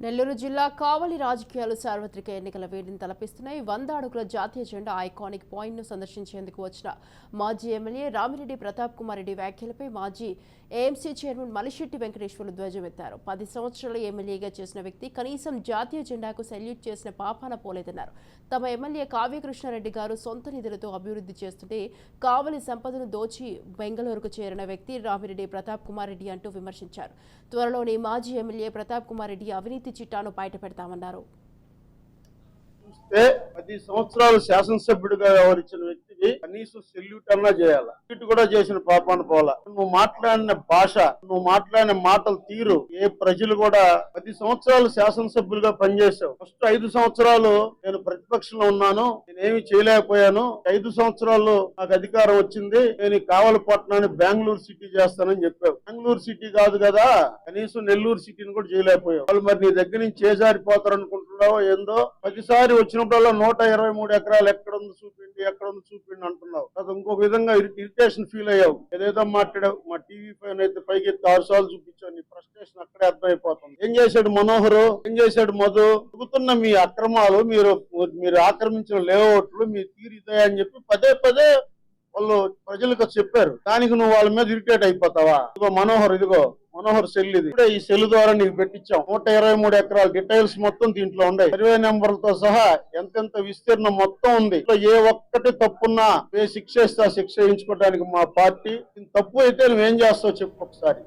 నెల్లూరు జిల్లా కావలి రాజకీయాలు సార్వత్రిక ఎన్నికల వేడిని తలపిస్తున్నాయి. 100 అడుగుల జాతీయ జెండా ఐకానిక్ పాయింట్ ను సందర్శించేందుకు వచ్చిన మాజీ ఎమ్మెల్యే రామిరెడ్డి ప్రతాప్ కుమార్ రెడ్డి వ్యాఖ్యలపై మాజీ ఏఎంసీ చైర్మన్ మలిశెట్టి వెంకటేశ్వర్లు ధ్వజమెత్తారు. 10 సంవత్సరాల ఎమ్మెల్యేగా చేసిన వ్యక్తి కనీసం జాతీయ జెండాకు సెల్యూట్ చేసిన పాపాన పోలేదన్నారు. తమ ఎమ్మెల్యే కావ్యకృష్ణారెడ్డి గారు సొంత నిధులతో అభివృద్ధి చేస్తుంటే కావలి సంపదను దోచి బెంగళూరుకు చేరిన వ్యక్తి రామిరెడ్డి ప్రతాప్ కుమార్ రెడ్డి అంటూ విమర్శించారు. త్వరలోనే మాజీ ఎమ్మెల్యే ప్రతాప్ కుమార్ రెడ్డి అవినీతి చిట్టాను బయటపెడతామన్నారు. 10 సంవత్సరాలు శాసనసభ్యుడిగా వ్యవహరించిన వ్యక్తికి కనీసం సెల్యూట్ అన్నా చేయాలి. సెల్యూట్ కూడా చేసిన పాపాను పోలా. నువ్వు మాట్లాడిన భాష, నువ్వు మాట్లాడిన మాటల తీరు ఏ ప్రజలు కూడా 10 సంవత్సరాలు శాసనసభ్యులుగా పనిచేశావు. ఫస్ట్ 5 సంవత్సరాలు నేను ప్రతిపక్షంలో ఉన్నాను, నేనేమి చేయలేకపోయాను. 5 సంవత్సరాల్లో నాకు అధికారం వచ్చింది, నేను కావలపట్నాన్ని బెంగళూరు సిటీ చేస్తానని చెప్పావు. బెంగళూరు సిటీ కాదు కదా, కనీసం నెల్లూరు సిటీని కూడా చేయలేకపోయావు. వాళ్ళు మరి నీ దగ్గర నుంచి చేజారిపోతారు అనుకుంటున్నావో ఏందో. 10 సారి వచ్చినప్పుడల్లా 123 ఎకరాలు ఎక్కడుంది చూపిండి అంటున్నావు. అది ఇంకొక విధంగా ఇరిటేషన్ ఫీల్ అయ్యావు. ఏదేదో మాట్లాడావు. మా టీవీ పైన అయితే పైకి 6 సార్లు చూపించావు. నీ ఫ్రస్ట్రేషన్ అక్కడే అర్థమైపోతుంది. ఏం చేశాడు మనోహరు, ఏం చేశాడు మధు? చెబుతున్న మీ అక్రమాలు, మీరు ఆక్రమించిన లేఅవుట్లు, మీ తీరు ఇదే అని చెప్పి పదే వాళ్ళు ప్రజలకు చెప్పారు. దానికి నువ్వు వాళ్ళ మీద ఇరిటేట్ అయిపోతావా? ఇదిగో మనోహర్ సెల్ ఇది. ఈ సెల్ ద్వారా నీకు పెట్టించాం. 123 ఎకరాల డీటెయిల్స్ మొత్తం దీంట్లో ఉన్నాయి. సర్వే నెంబర్లతో సహా ఎంతెంత విస్తీర్ణం మొత్తం ఉంది. ఏ ఒక్కటి తప్పున్నా శిక్ష ఇస్తా, శిక్ష వేయించుకోవడానికి మా పార్టీ. తప్పు అయితే నువ్వేం చేస్తావు చెప్పు ఒకసారి.